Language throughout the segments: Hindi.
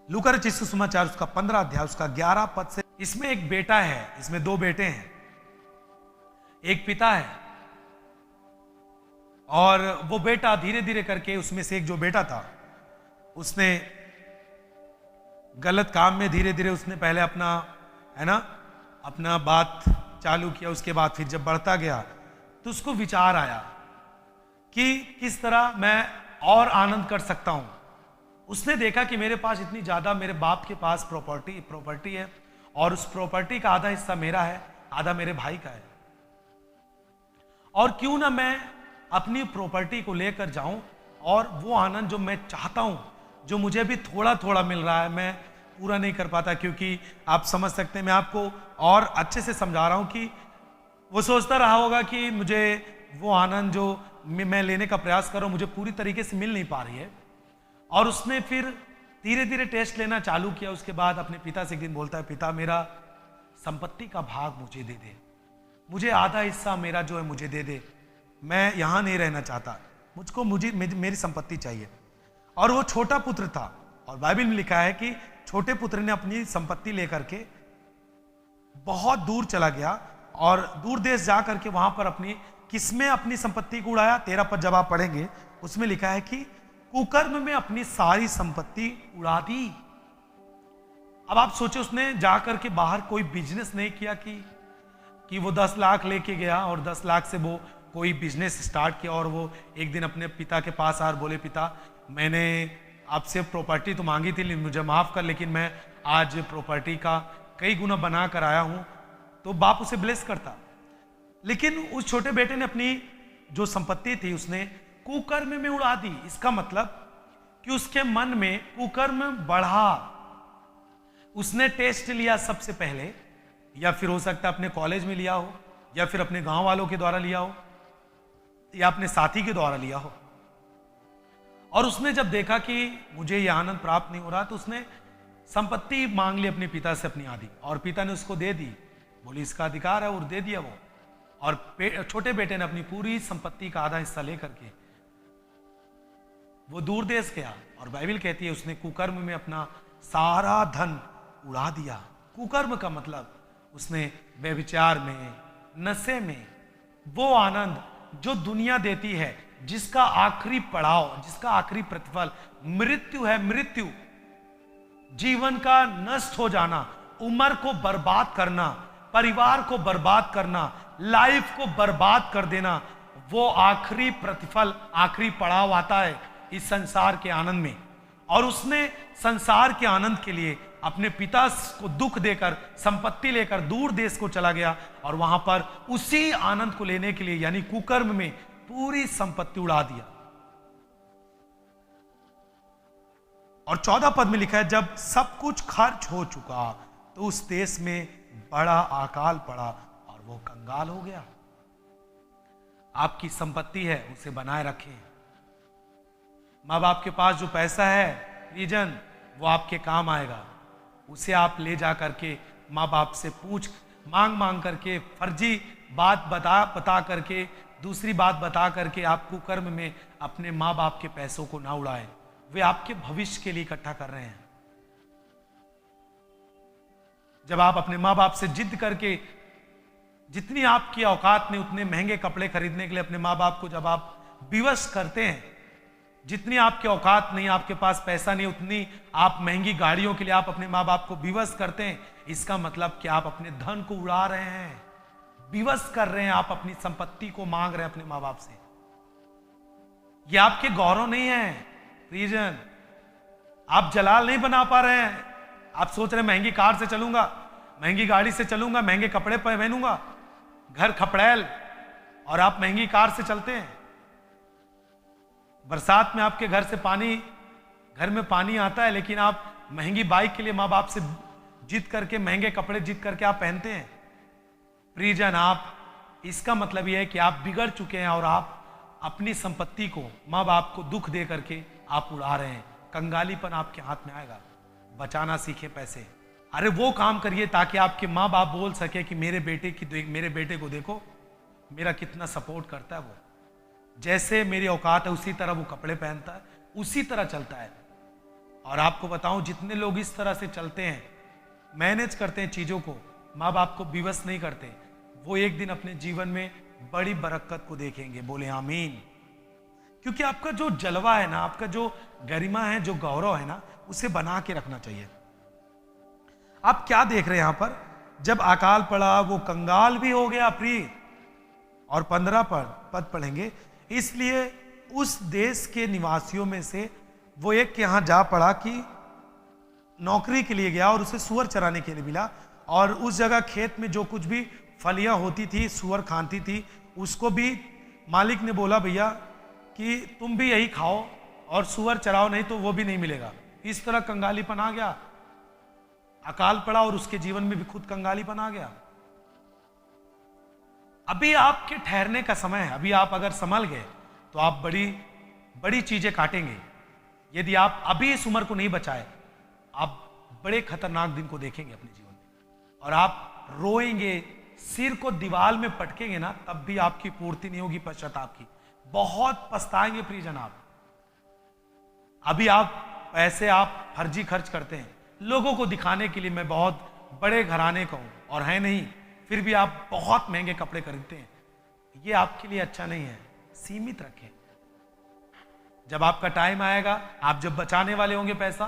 लूका रचित सुसमाचार उसका 15 अध्याय उसका 11 पद से, इसमें एक बेटा है, इसमें दो बेटे हैं, एक पिता है और वो बेटा धीरे धीरे करके, उसमें से एक जो बेटा था उसने गलत काम में धीरे धीरे उसने पहले अपना, है ना, अपना बात चालू किया। उसके बाद फिर जब बढ़ता गया तो उसको विचार आया कि किस तरह मैं और आनंद कर सकता हूं। उसने देखा कि मेरे पास इतनी ज्यादा, मेरे बाप के पास प्रॉपर्टी है और उस प्रॉपर्टी का आधा हिस्सा मेरा है, आधा मेरे भाई का है, और क्यों ना मैं अपनी प्रॉपर्टी को लेकर जाऊं और वो आनंद जो मैं चाहता हूं, जो मुझे भी थोड़ा थोड़ा मिल रहा है, मैं पूरा नहीं कर पाता, क्योंकि आप समझ सकते हैं, मैं आपको और अच्छे से समझा रहा हूं कि वो सोचता रहा होगा कि मुझे वो आनंद जो मैं लेने का प्रयास कर रहा हूं मुझे पूरी तरीके से मिल नहीं पा रही है। और उसने फिर धीरे धीरे टेस्ट लेना चालू किया। उसके बाद अपने पिता से एक दिन बोलता है, पिता मेरा संपत्ति का भाग मुझे दे दे, मुझे आधा हिस्सा मेरा जो है मुझे दे दे, मैं यहां नहीं रहना चाहता, मुझको मेरी संपत्ति चाहिए। और वो छोटा पुत्र था, और बाइबल में लिखा है कि छोटे पुत्र ने अपनी संपत्ति लेकर के बहुत दूर चला गया और दूर देश जा करके वहां पर किसमें अपनी संपत्ति को उड़ाया। 13 पद जब आप पढ़ेंगे उसमें लिखा है कि कुकर्म में अपनी सारी संपत्ति उड़ा दी। अब आप सोचे, उसने जाकर के बाहर कोई बिजनेस नहीं किया कि वो 10 लाख लेके गया और 10 लाख से वो कोई बिजनेस स्टार्ट किया और वो एक दिन अपने पिता के पास आकर बोले, पिता मैंने आपसे प्रॉपर्टी तो मांगी थी, मुझे माफ कर, लेकिन मैं आज प्रॉपर्टी का कई गुना बना कर आया हूं। तो बाप उसे ब्लेस करता। लेकिन उस छोटे बेटे ने अपनी जो संपत्ति थी उसने कुकर्म में उड़ा दी। इसका मतलब कि उसके मन में कुकर्म बढ़ा। उसने टेस्ट लिया सबसे पहले, या फिर हो सकता है अपने कॉलेज में लिया हो, या फिर अपने गांव वालों के द्वारा लिया हो, या अपने साथी के द्वारा लिया हो, और उसने जब देखा कि मुझे यह आनंद प्राप्त नहीं हो रहा तो उसने संपत्ति मांग ली अपने पिता से अपनी आधी, और पिता ने उसको दे दी। बोली इसका अधिकार है, और दे दिया वो। और छोटे बेटे ने अपनी पूरी संपत्ति का आधा हिस्सा लेकर के वो दूर देश गया, और बाइबल कहती है उसने कुकर्म में अपना सारा धन उड़ा दिया। कुकर्म का मतलब उसने व्यभिचार में, नशे में, वो आनंद जो दुनिया देती है, जिसका आखिरी पड़ाव, जिसका आखिरी प्रतिफल मृत्यु है, मृत्यु, जीवन का नष्ट हो जाना, उम्र को बर्बाद करना, परिवार को बर्बाद करना, लाइफ को बर्बाद कर देना, वो आखिरी प्रतिफल, आखिरी पड़ाव आता है इस संसार के आनंद में। और उसने संसार के आनंद के लिए अपने पिता को दुख देकर संपत्ति लेकर दूर देश को चला गया, और वहां पर उसी आनंद को लेने के लिए, यानी कुकर्म में, पूरी संपत्ति उड़ा दिया। और 14 पद में लिखा है, जब सब कुछ खर्च हो चुका तो उस देश में बड़ा अकाल पड़ा और वो कंगाल हो गया। आपकी संपत्ति है, उसे बनाए रखें। माँ बाप के पास जो पैसा है रीजन, वो आपके काम आएगा। उसे आप ले जा करके माँ बाप से मांग करके, फर्जी बात बता करके, दूसरी बात बता करके आप कुकर्म में अपने माँ बाप के पैसों को ना उड़ाएं। वे आपके भविष्य के लिए इकट्ठा कर रहे हैं। जब आप अपने माँ बाप से जिद करके, जितनी आपकी औकात नहीं उतने महंगे कपड़े खरीदने के लिए अपने माँ बाप को जब आप विवश करते हैं, जितनी आपकी औकात नहीं, आपके पास पैसा नहीं, उतनी आप महंगी गाड़ियों के लिए आप अपने माँ बाप को विवश करते हैं, इसका मतलब कि आप अपने धन को उड़ा रहे हैं, विवश कर रहे हैं, आप अपनी संपत्ति को मांग रहे हैं अपने माँ बाप से। ये आपके गौरव नहीं है रीजन। आप जलाल नहीं बना पा रहे हैं। आप सोच रहे हैं महंगी कार से चलूंगा, महंगी गाड़ी से चलूंगा, महंगे कपड़े पहनूंगा, घर खपड़ैल, और आप महंगी कार से चलते हैं। बरसात में आपके घर में पानी आता है, लेकिन आप महंगी बाइक के लिए माँ बाप से जिद करके, महंगे कपड़े जिद करके आप पहनते हैं। प्रियजन, आप, इसका मतलब यह है कि आप बिगड़ चुके हैं और आप अपनी संपत्ति को, माँ बाप को दुख दे करके आप उड़ा रहे हैं। कंगालीपन आपके हाथ में आएगा। बचाना सीखे पैसे। अरे वो काम करिए ताकि आपके माँ बाप बोल सके कि मेरे बेटे को देखो, मेरा कितना सपोर्ट करता है। वो जैसे मेरी औकात है उसी तरह वो कपड़े पहनता है, उसी तरह चलता है। और आपको बताऊं, जितने लोग इस तरह से चलते हैं, मैनेज करते हैं चीजों को, माँ बाप को विवश नहीं करते, वो एक दिन अपने जीवन में बड़ी बरकत को देखेंगे। बोले आमीन। क्योंकि आपका जो जलवा है ना, आपका जो गरिमा है, जो गौरव है ना, उसे बना के रखना चाहिए। आप क्या देख रहे हैं यहां पर, जब अकाल पड़ा वो कंगाल भी हो गया प्रिय। और 15 पद पढ़ेंगे, इसलिए उस देश के निवासियों में से वो एक के यहां जा पड़ा कि नौकरी के लिए गया और उसे सुअर चराने के लिए मिला, और उस जगह खेत में जो कुछ भी फलियां होती थी, सुअर खाती थी, उसको भी मालिक ने बोला भैया कि तुम भी यही खाओ और सुअर चराओ, नहीं तो वो भी नहीं मिलेगा। इस तरह कंगालीपन आ गया, अकाल पड़ा और उसके जीवन में भी खुद कंगालीपन आ गया। अभी आपके ठहरने का समय है। अभी आप अगर संभल गए तो आप बड़ी बड़ी चीजें काटेंगे। यदि आप अभी इस उम्र को नहीं बचाए, आप बड़े खतरनाक दिन को देखेंगे अपने जीवन में, और आप रोएंगे, सिर को दीवार में पटकेंगे ना, तब भी आपकी पूर्ति नहीं होगी पश्चाताप की। बहुत पछताएंगे प्रियजन आप। अभी आप पैसे आप फर्जी खर्च करते हैं लोगों को दिखाने के लिए, मैं बहुत बड़े घराने का हूं और है नहीं, फिर भी आप बहुत महंगे कपड़े खरीदते हैं। ये आपके लिए अच्छा नहीं है, सीमित रखें। जब आपका टाइम आएगा, आप जब बचाने वाले होंगे पैसा,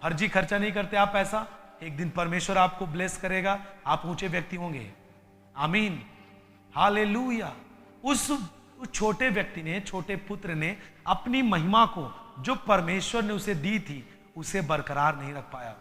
फर्जी खर्चा नहीं करते आप पैसा, एक दिन परमेश्वर आपको ब्लेस करेगा, आप ऊंचे व्यक्ति होंगे। आमीन, हालेलुया। उस छोटे व्यक्ति ने, छोटे पुत्र ने अपनी महिमा को जो परमेश्वर ने उसे दी थी, उसे बरकरार नहीं रख पाया।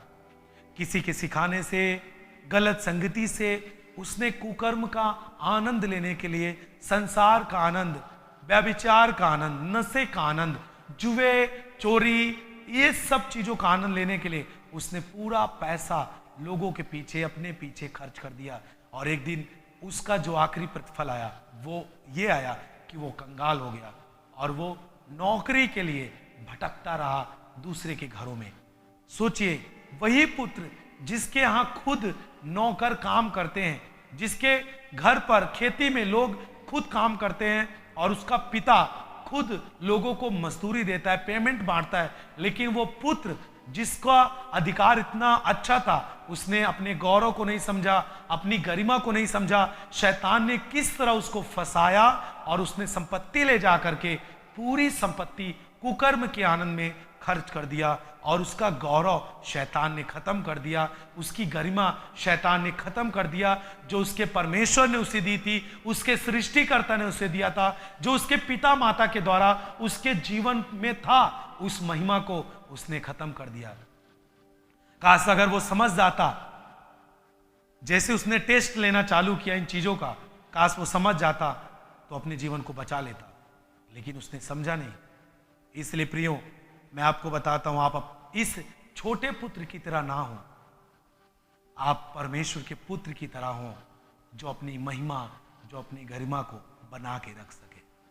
किसी के सिखाने से, गलत संगति से उसने कुकर्म का आनंद लेने के लिए, संसार का आनंद, व्यभिचार का आनंद, नशे का आनंद, जुए, चोरी, ये सब चीजों का आनंद लेने के लिए उसने पूरा पैसा लोगों के पीछे, अपने पीछे खर्च कर दिया। और एक दिन उसका जो आखिरी प्रतिफल आया वो ये आया कि वो कंगाल हो गया और वो नौकरी के लिए भटकता रहा दूसरे के घरों में। सोचिए, वही पुत्र जिसके यहां खुद नौकर काम करते हैं, जिसके घर पर खेती में लोग खुद काम करते हैं और उसका पिता खुद लोगों को मजदूरी देता है, पेमेंट बांटता है, लेकिन वो पुत्र जिसका अधिकार इतना अच्छा था, उसने अपने गौरव को नहीं समझा, अपनी गरिमा को नहीं समझा। शैतान ने किस तरह उसको फंसाया और उसने संपत्ति ले जा करके पूरी संपत्ति कुकर्म के आनंद में खर्च कर दिया और उसका गौरव शैतान ने खत्म कर दिया, उसकी गरिमा शैतान ने खत्म कर दिया। जो उसके परमेश्वर ने उसे दी थी, उसके सृष्टिकर्ता ने उसे दिया था, जो उसके पिता माता के द्वारा उसके जीवन में था, उस महिमा को उसने खत्म कर दिया। काश अगर वो समझ जाता, जैसे उसने टेस्ट लेना चालू किया इन चीजों का, काश वो समझ जाता तो अपने जीवन को बचा लेता, लेकिन उसने समझा नहीं। इसलिए प्रियो, मैं आपको बताता हूं, आप इस छोटे पुत्र की तरह ना हो, आप परमेश्वर के पुत्र की तरह हो, जो अपनी महिमा, जो अपनी गरिमा को बना के रख सके।